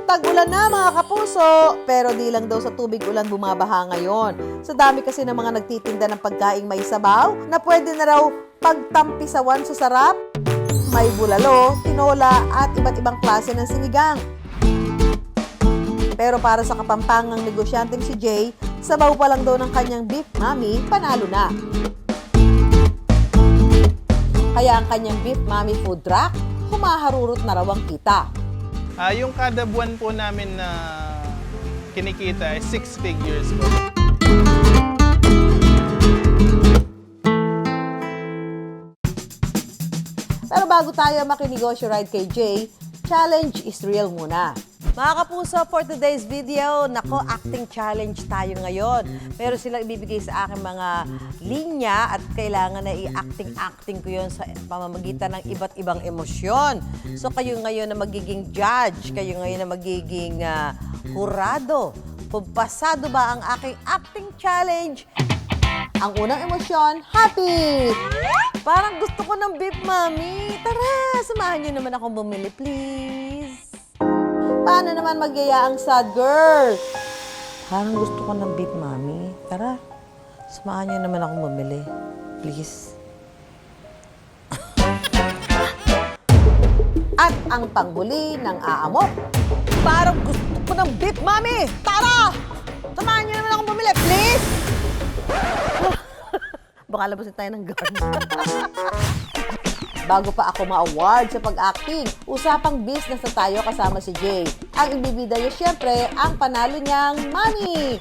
Tag-ulan na mga kapuso, pero di lang daw sa tubig ulan bumabaha ngayon. Sa dami kasi ng mga nagtitinda ng pagkaing may sabaw na pwede na raw pagtampisawan sa sarap. May bulalo, tinola at iba't ibang klase ng sinigang. Pero para sa kapampangang negosyanteng si Jay, sabaw pa lang daw ng kanyang beef mami, panalo na. Kaya ang kanyang beef mami food truck, humaharurot na raw ang kita. Yung kada buwan po namin na kinikita ay 6 figures po. Pero bago tayo makinegosyo ride kay Jay, challenge is real muna. Mga kapuso, for today's video, nako, acting challenge tayo ngayon. Pero silang ibibigay sa akin mga linya at kailangan na i-acting ko yun sa pamamagitan ng iba't ibang emosyon. So kayo ngayon na magiging judge, kayo ngayon na magiging hurado. Kung pasado ba ang aking acting challenge? Ang unang emosyon, happy! Parang gusto ko ng beef, mami. Tara, samahan niyo naman akong bumili, please. Paano naman magyaya ang sad girl? Parang gusto ko ng beef, mami. Tara, samahan niyo naman akong bumili, please. At ang panghuli ng aamok. Parang gusto ko ng beef, mami. Tara, samahan niyo naman akong bumili, please. Baka labasin tayo ng guns. Bago pa ako ma-award sa pag-acting, usapang business na tayo kasama si Jay. Ang ibibida niya siyempre, ang panalo niyang money.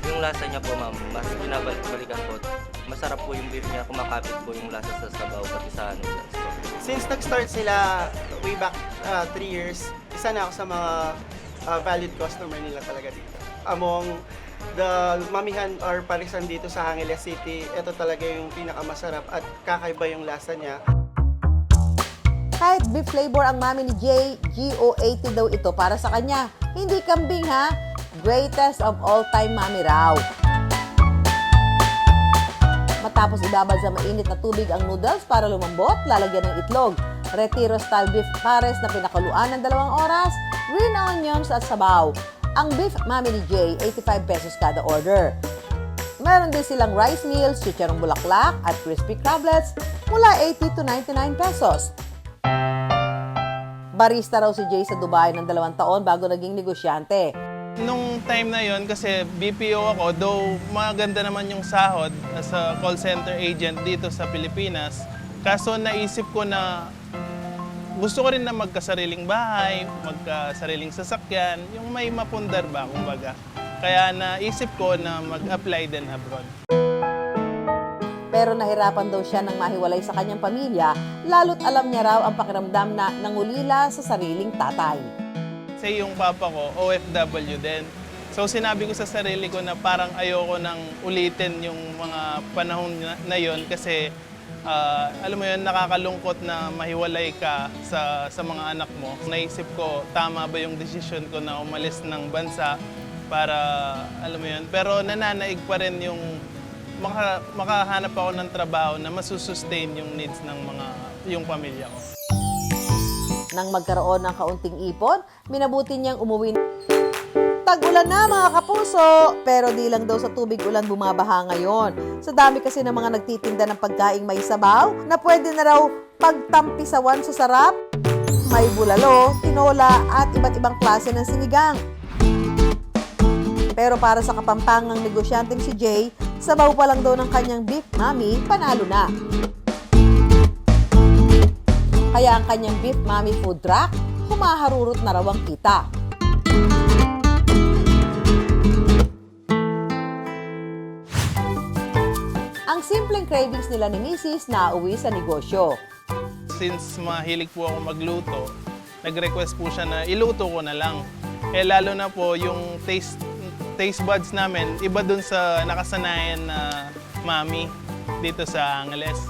Yung lasa niya po, ma'am, mas binabalik-balikan po. Masarap po yung beef niya, kumakapit po yung lasa sa sabaw, pati sa noodles po. Since nag-start sila way back 3 years, isa na ako sa mga valued customer nila talaga dito. Among the mamihan or parisan dito sa Angeles City, ito talaga yung pinakamasarap at kakaiba yung lasa niya. Kahit beef flavor ang mami ni Jay, GO80 daw ito para sa kanya. Hindi kambing ha, greatest of all time mami raw. Matapos ibabad sa mainit na tubig ang noodles para lumambot, lalagyan ng itlog. Retiro style beef pares na pinakuluan ng 2 oras, green onions at sabaw. Ang beef mami ni Jay, 85 pesos kada order. Meron din silang rice meals, chicharong bulaklak at crispy crablets mula 80 to 99 pesos. Barista raw si Jay sa Dubai ng 2 taon bago naging negosyante. Nung time na yon kasi BPO ako, though maganda naman yung sahod as a call center agent dito sa Pilipinas, kaso naisip ko na gusto ko rin na magkasariling bahay, magkasariling sasakyan, yung may mapundar ba, kumbaga. Kaya naisip ko na mag-apply din abroad. Pero nahirapan daw siya nang mahiwalay sa kanyang pamilya, lalo't alam niya raw ang pakiramdam na nangulila sa sariling tatay. Kasi yung papa ko, OFW din. So sinabi ko sa sarili ko na parang ayoko nang ulitin yung mga panahon na yon kasi alam mo yun, nakakalungkot na mahiwalay ka sa mga anak mo. Naisip ko, tama ba yung desisyon ko na umalis ng bansa para, alam mo yun. Pero nananaig pa rin yung makahanap ako ng trabaho na masusustain yung needs ng yung pamilya ko. Nang magkaroon ng kaunting ipon, minabuti niyang umuwi. Tag-ulan na mga kapuso, pero di lang daw sa tubig ulan bumabaha ngayon. Sa dami kasi ng mga nagtitinda ng pagkaing may sabaw na pwede na raw pagtampisawan sa sarap. May bulalo, tinola at iba't ibang klase ng sinigang. Pero para sa kapampangang negosyanteng si Jay, sabaw pa lang daw ng kanyang beef mami, panalo na. Kaya ang kanyang beef mami food truck, humaharurot na raw ang kita. Ang simpleng cravings nila ni Mrs. na uwi sa negosyo. Since mahilig po ako magluto, nag-request po siya na iluto ko na lang. Lalo na po yung taste buds namin, iba dun sa nakasanayan na mami dito sa Angeles.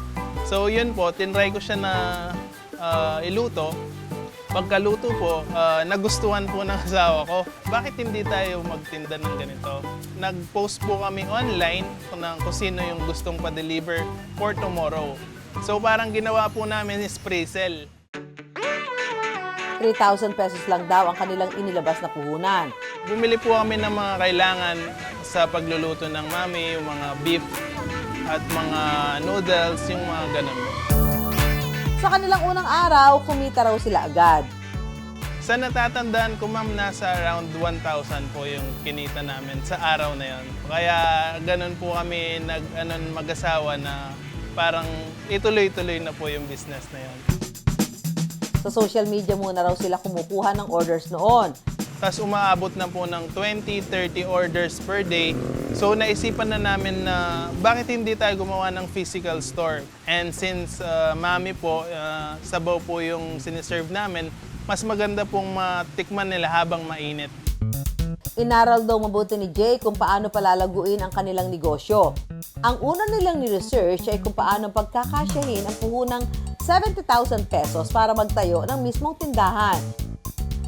So yun po, tinry ko siya na iluto. Pagkaluto po, nagustuhan po ng asawa ko. Bakit hindi tayo magtinda ng ganito? Nag-post po kami online kung sino yung gustong pa-deliver for tomorrow. So parang ginawa po namin is pre-sell. 3,000 pesos lang daw ang kanilang inilabas na puhunan. Bumili po kami ng mga kailangan sa pagluluto ng mami, yung mga beef at mga noodles, yung mga ganun. Sa kanilang unang araw, kumita raw sila agad. Sa natatandaan ko, ma'am, nasa around 1,000 po yung kinita namin sa araw na yon. Kaya ganun po kami mag-asawa na parang ituloy-tuloy na po yung business na yon. Sa social media muna raw sila kumukuha ng orders noon. Tapos umaabot na po ng 20, 30 orders per day. So naisipan na namin na bakit hindi tayo gumawa ng physical store. And since mami po, sabaw po yung siniserve namin, mas maganda pong matikman nila habang mainit. Inaral daw mabuti ni Jay kung paano palalaguin ang kanilang negosyo. Ang una nilang ni-research ay kung paano pagkakasyahin ang puhunang 70,000 pesos para magtayo ng mismong tindahan.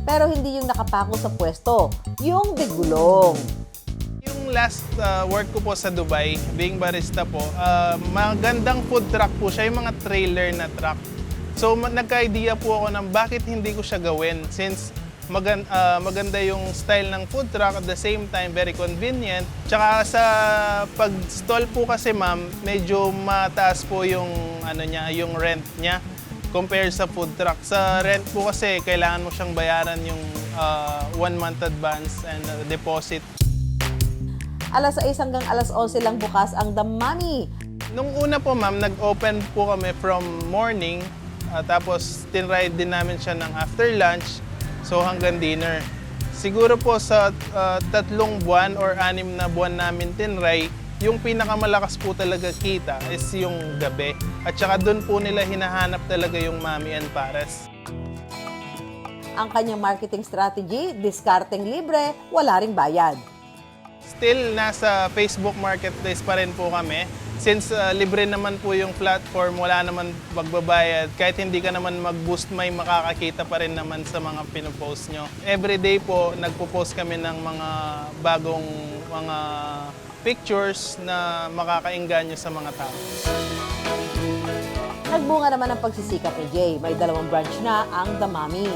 Pero hindi yung nakapako sa pwesto, yung bigulong. Yung last work ko po sa Dubai, being barista po, magandang food truck po siya, yung mga trailer na truck. So nagka-idea po ako ng bakit hindi ko siya gawin since maganda yung style ng food truck, at the same time very convenient. Tsaka sa pag-stall po kasi, ma'am, medyo mataas po yung yung rent niya compared sa food truck. Sa rent po kasi kailangan mo siyang bayaran yung 1 month advance and deposit. Alas 6 hanggang alas 11 lang bukas ang The Mami. Nung una po, ma'am, nag-open po kami from morning, tapos tinride din namin siya ng after lunch, so hanggang dinner. Siguro po sa 3 buwan or 6 na buwan namin tinry, yung pinakamalakas po talaga kita is yung gabi. At saka doon po nila hinahanap talaga yung Mami and Pares. Ang kanyang marketing strategy, diskarteng libre, wala ring bayad. Still, nasa Facebook Marketplace pa rin po kami. Since libre naman po yung platform, wala naman magbabayad. Kahit hindi ka naman mag-boost, may makakakita pa rin naman sa mga pinopost nyo. Everyday po, nagpo-post kami ng mga bagong mga pictures na makakainganyo sa mga tao. Nagbunga naman ang pagsisikap ni Jay. May 2 branch na ang The Mami.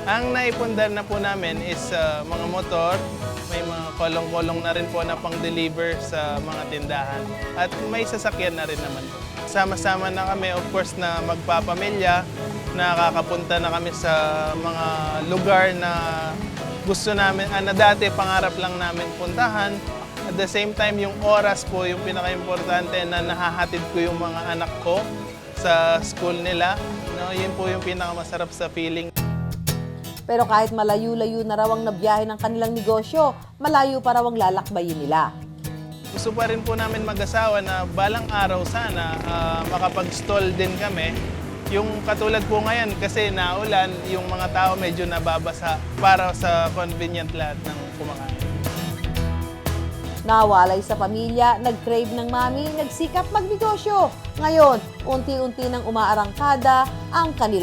Ang naipundar na po namin is mga motor, may mga kolong-kolong na rin po na pang-deliver sa mga tindahan. At may sasakyan na rin naman po. Sama-sama na kami, of course, na magpapamilya. Nakakapunta na kami sa mga lugar na gusto namin, na dati pangarap lang namin puntahan. At the same time, yung oras po, yung pinaka-importante na nahahatid ko yung mga anak ko sa school nila. No, yun po yung pinakamasarap sa feeling. Pero kahit malayo-layo na raw ang nabiyahe ng kanilang negosyo, malayo pa raw ang lalakbayin nila. Gusto pa rin po namin mag-asawa na balang araw sana makapag-stall din kami. Yung katulad po ngayon kasi naulan, yung mga tao medyo nababasa para sa convenient lahat ng kumakain. Nawalay sa pamilya, nag-crave ng Mami, nagsikap magnegosyo. Ngayon, unti-unti nang umaarangkada ang kanilang